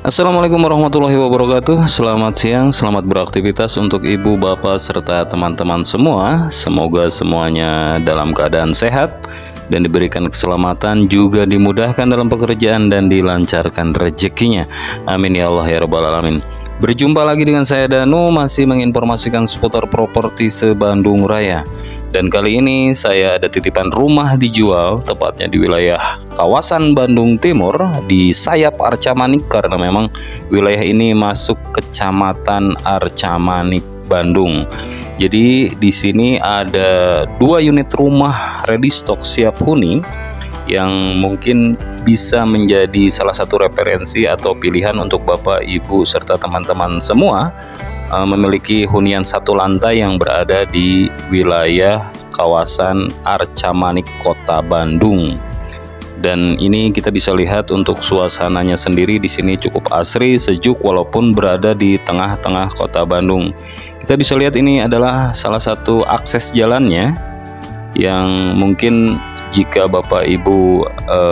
Assalamualaikum warahmatullahi wabarakatuh. Selamat siang, selamat beraktivitas untuk ibu, bapak, serta teman-teman semua. Semoga semuanya dalam keadaan sehat dan diberikan keselamatan, juga dimudahkan dalam pekerjaan dan dilancarkan rezekinya. Amin ya Allah ya Rabbal Alamin. Berjumpa lagi dengan saya Danu, masih menginformasikan seputar properti se-Bandung Raya. Dan kali ini saya ada titipan rumah dijual, tepatnya di wilayah kawasan Bandung Timur, di Sayap Arca Manik, karena memang wilayah ini masuk kecamatan Arca Manik, Bandung. Jadi di sini ada 2 unit rumah ready stock siap huni yang mungkin bisa menjadi salah satu referensi atau pilihan untuk Bapak, Ibu, serta teman-teman semua memiliki hunian 1 lantai yang berada di wilayah kawasan Arca Manik, Kota Bandung. Dan ini kita bisa lihat untuk suasananya sendiri di sini cukup asri, sejuk, walaupun berada di tengah-tengah Kota Bandung. Kita bisa lihat ini adalah salah satu akses jalannya yang mungkin jika Bapak Ibu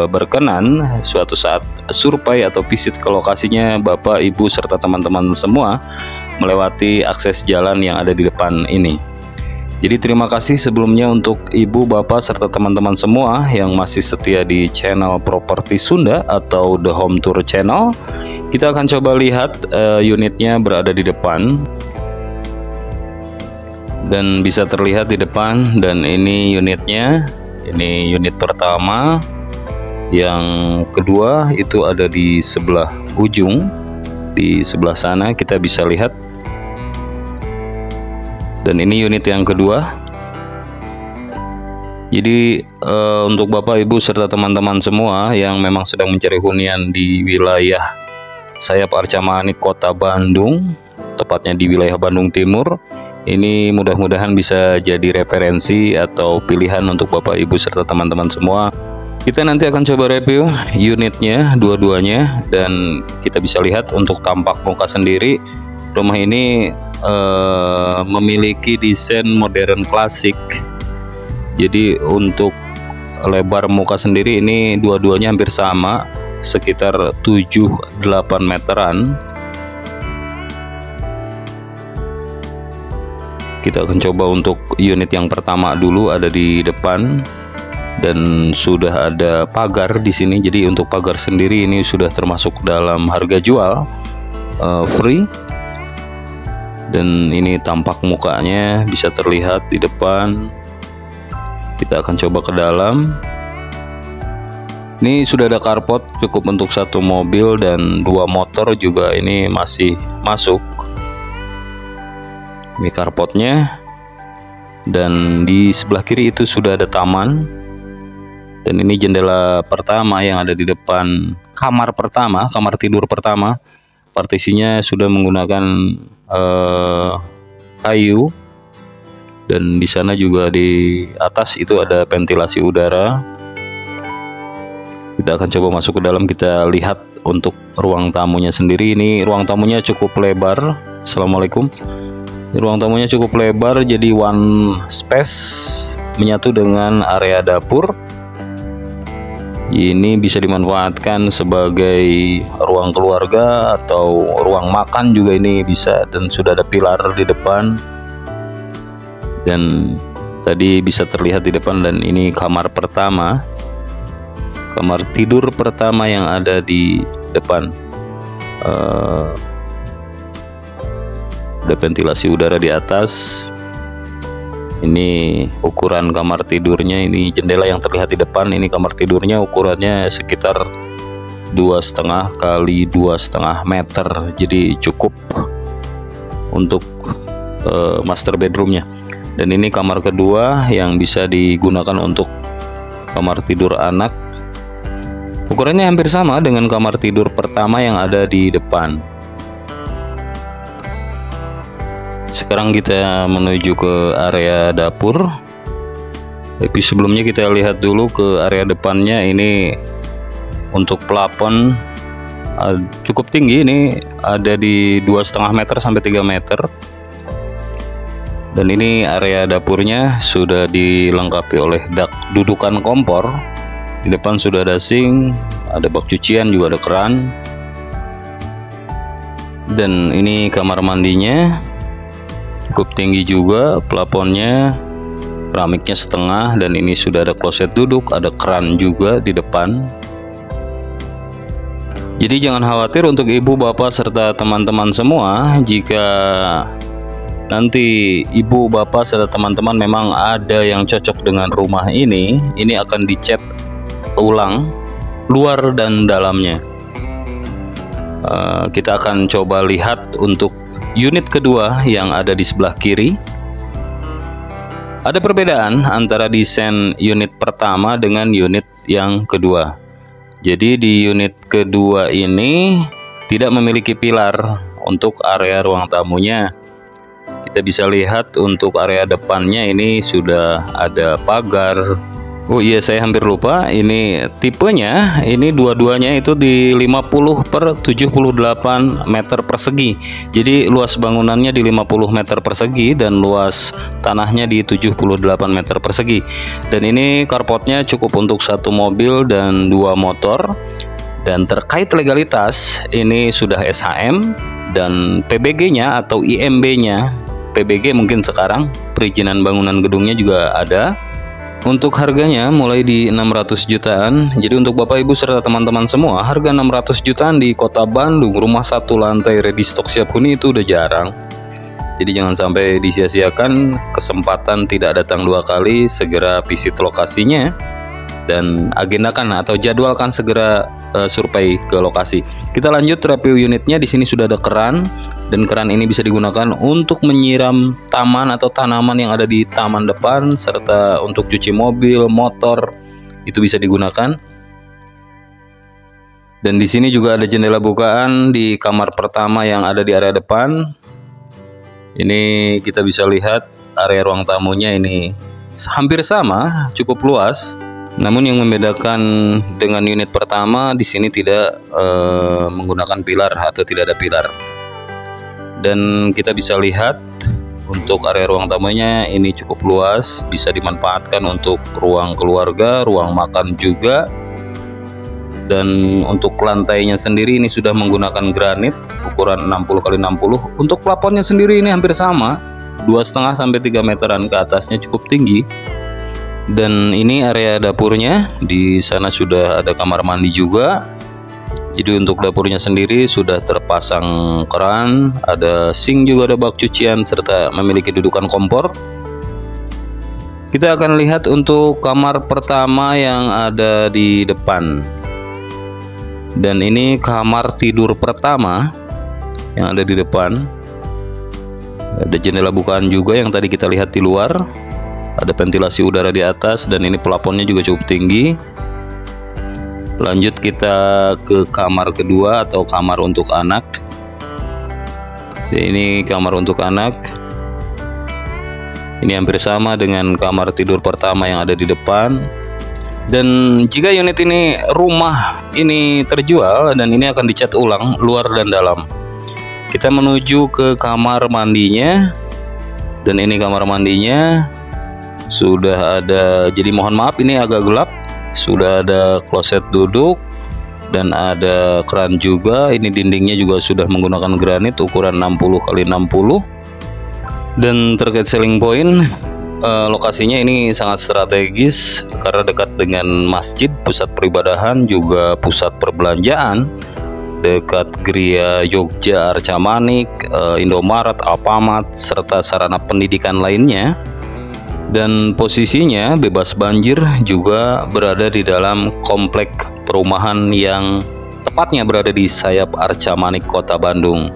berkenan suatu saat survei atau visit ke lokasinya, Bapak Ibu serta teman-teman semua melewati akses jalan yang ada di depan ini. Jadi terima kasih sebelumnya untuk ibu, bapak, serta teman-teman semua yang masih setia di channel Properti Sunda atau The Home Tour Channel. Kita akan coba lihat unitnya berada di depan. Dan bisa terlihat di depan, dan ini unitnya. Ini unit pertama. Yang kedua itu ada di sebelah ujung. Di sebelah sana kita bisa lihat. Dan ini unit yang kedua. Jadi untuk Bapak, Ibu, serta teman-teman semua yang memang sedang mencari hunian di wilayah Sayap Arca Manik, Kota Bandung, tepatnya di wilayah Bandung Timur, ini mudah-mudahan bisa jadi referensi atau pilihan untuk Bapak, Ibu, serta teman-teman semua. Kita nanti akan coba review unitnya dua-duanya, dan kita bisa lihat untuk tampak muka sendiri. Rumah ini memiliki desain modern klasik. Jadi untuk lebar muka sendiri ini dua-duanya hampir sama, sekitar 7-8 meteran. Kita akan coba untuk unit yang pertama dulu, ada di depan dan sudah ada pagar di sini. Jadi untuk pagar sendiri ini sudah termasuk dalam harga jual, free. Dan ini tampak mukanya bisa terlihat di depan. Kita akan coba ke dalam. Ini sudah ada carport cukup untuk 1 mobil dan 2 motor juga ini masih masuk. Ini carportnya. Dan di sebelah kiri itu sudah ada taman. Dan ini jendela pertama yang ada di depan kamar pertama, kamar tidur pertama. Partisinya sudah menggunakan kayu, dan di sana juga di atas itu ada ventilasi udara. Kita akan coba masuk ke dalam, kita lihat untuk ruang tamunya sendiri. Ini ruang tamunya cukup lebar. Assalamualaikum. Ruang tamunya cukup lebar, jadi one space, menyatu dengan area dapur. Ini bisa dimanfaatkan sebagai ruang keluarga atau ruang makan juga ini bisa, dan sudah ada pilar di depan. Dan tadi bisa terlihat di depan, dan ini kamar pertama, kamar tidur pertama yang ada di depan. Ada ventilasi udara di atas. Ini ukuran kamar tidurnya, ini jendela yang terlihat di depan. Ini kamar tidurnya ukurannya sekitar 2,5 kali 2,5 meter, jadi cukup untuk master bedroomnya. Dan ini kamar kedua yang bisa digunakan untuk kamar tidur anak. Ukurannya hampir sama dengan kamar tidur pertama yang ada di depan. Sekarang kita menuju ke area dapur. Tapi sebelumnya kita lihat dulu ke area depannya. Ini untuk plafon cukup tinggi, ini ada di 2,5 meter sampai 3 meter. Dan ini area dapurnya sudah dilengkapi oleh dak dudukan kompor. Di depan sudah ada sink, ada bak cucian, juga ada keran. Dan ini kamar mandinya, cukup tinggi juga, plafonnya, keramiknya setengah, dan ini sudah ada kloset duduk, ada keran juga di depan. Jadi jangan khawatir untuk ibu, bapak, serta teman-teman semua. Jika nanti ibu, bapak, serta teman-teman memang ada yang cocok dengan rumah ini akan dicat ulang luar dan dalamnya. Kita akan coba lihat untuk unit kedua yang ada di sebelah kiri. Ada perbedaan antara desain unit pertama dengan unit yang kedua. Jadi di unit kedua ini tidak memiliki pilar untuk area ruang tamunya. Kita bisa lihat untuk area depannya ini sudah ada pagar. Oh iya, saya hampir lupa, ini tipenya, ini dua-duanya itu di 50/78 meter persegi. Jadi luas bangunannya di 50 meter persegi dan luas tanahnya di 78 meter persegi. Dan ini carportnya cukup untuk 1 mobil dan 2 motor. Dan terkait legalitas, ini sudah SHM dan PBG-nya atau IMB-nya, PBG mungkin sekarang, perizinan bangunan gedungnya juga ada. Untuk harganya mulai di 600 jutaan. Jadi untuk Bapak Ibu serta teman-teman semua, harga 600 jutaan di Kota Bandung, rumah 1 lantai ready stock siap huni itu udah jarang. Jadi jangan sampai disia-siakan kesempatan tidak datang 2 kali. Segera visit lokasinya dan agendakan atau jadwalkan segera survei ke lokasi. Kita lanjut review unitnya. Di sini sudah ada keran. Dan keran ini bisa digunakan untuk menyiram taman atau tanaman yang ada di taman depan, serta untuk cuci mobil, motor, itu bisa digunakan. Dan di sini juga ada jendela bukaan di kamar pertama yang ada di area depan. Ini kita bisa lihat area ruang tamunya ini hampir sama, cukup luas. Namun yang membedakan dengan unit pertama, di sini tidak menggunakan pilar atau tidak ada pilar. Dan kita bisa lihat untuk area ruang tamunya ini cukup luas, bisa dimanfaatkan untuk ruang keluarga, ruang makan juga. Dan untuk lantainya sendiri ini sudah menggunakan granit ukuran 60x60. Untuk plafonnya sendiri ini hampir sama, 2,5 sampai 3 meteran ke atasnya, cukup tinggi. Dan ini area dapurnya, di sana sudah ada kamar mandi juga. Jadi untuk dapurnya sendiri sudah terpasang keran, ada sink juga, ada bak cucian, serta memiliki dudukan kompor. Kita akan lihat untuk kamar pertama yang ada di depan. Dan ini kamar tidur pertama yang ada di depan. Ada jendela bukaan juga yang tadi kita lihat di luar. Ada ventilasi udara di atas dan ini plafonnya juga cukup tinggi. Lanjut kita ke kamar kedua atau kamar untuk anak. Ini kamar untuk anak. Ini hampir sama dengan kamar tidur pertama yang ada di depan. Dan jika unit ini, rumah ini terjual dan ini akan dicat ulang luar dan dalam. Kita menuju ke kamar mandinya. Dan ini kamar mandinya sudah ada, jadi mohon maaf ini agak gelap. Sudah ada kloset duduk dan ada keran juga. Ini dindingnya juga sudah menggunakan granit ukuran 60x60. Dan terkait selling point, lokasinya ini sangat strategis karena dekat dengan masjid, pusat peribadahan, juga pusat perbelanjaan, dekat Gria Jogja Arca Manik, Indomaret, Alfamart, serta sarana pendidikan lainnya. Dan posisinya bebas banjir, juga berada di dalam komplek perumahan yang tepatnya berada di sayap Arca Manik, Kota Bandung.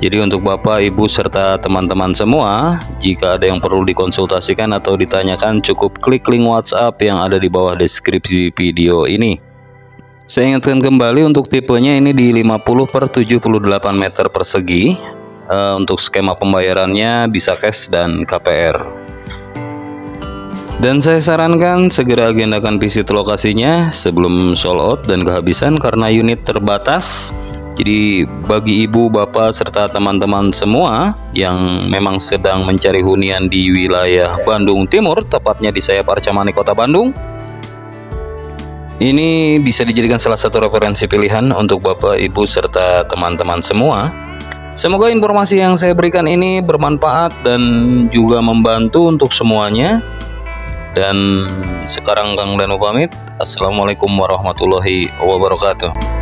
Jadi untuk Bapak, Ibu, serta teman-teman semua, jika ada yang perlu dikonsultasikan atau ditanyakan, cukup klik link WhatsApp yang ada di bawah deskripsi video ini. Saya ingatkan kembali untuk tipenya ini di 50/78 meter persegi. Untuk skema pembayarannya bisa cash dan KPR. Dan saya sarankan segera agendakan visit lokasinya sebelum sold out dan kehabisan karena unit terbatas. Jadi bagi ibu, bapak, serta teman-teman semua yang memang sedang mencari hunian di wilayah Bandung Timur, tepatnya di sayap Arca Manik, Kota Bandung, ini bisa dijadikan salah satu referensi pilihan untuk bapak, ibu, serta teman-teman semua. Semoga informasi yang saya berikan ini bermanfaat dan juga membantu untuk semuanya. Dan sekarang Kang Danu pamit. Assalamualaikum warahmatullahi wabarakatuh.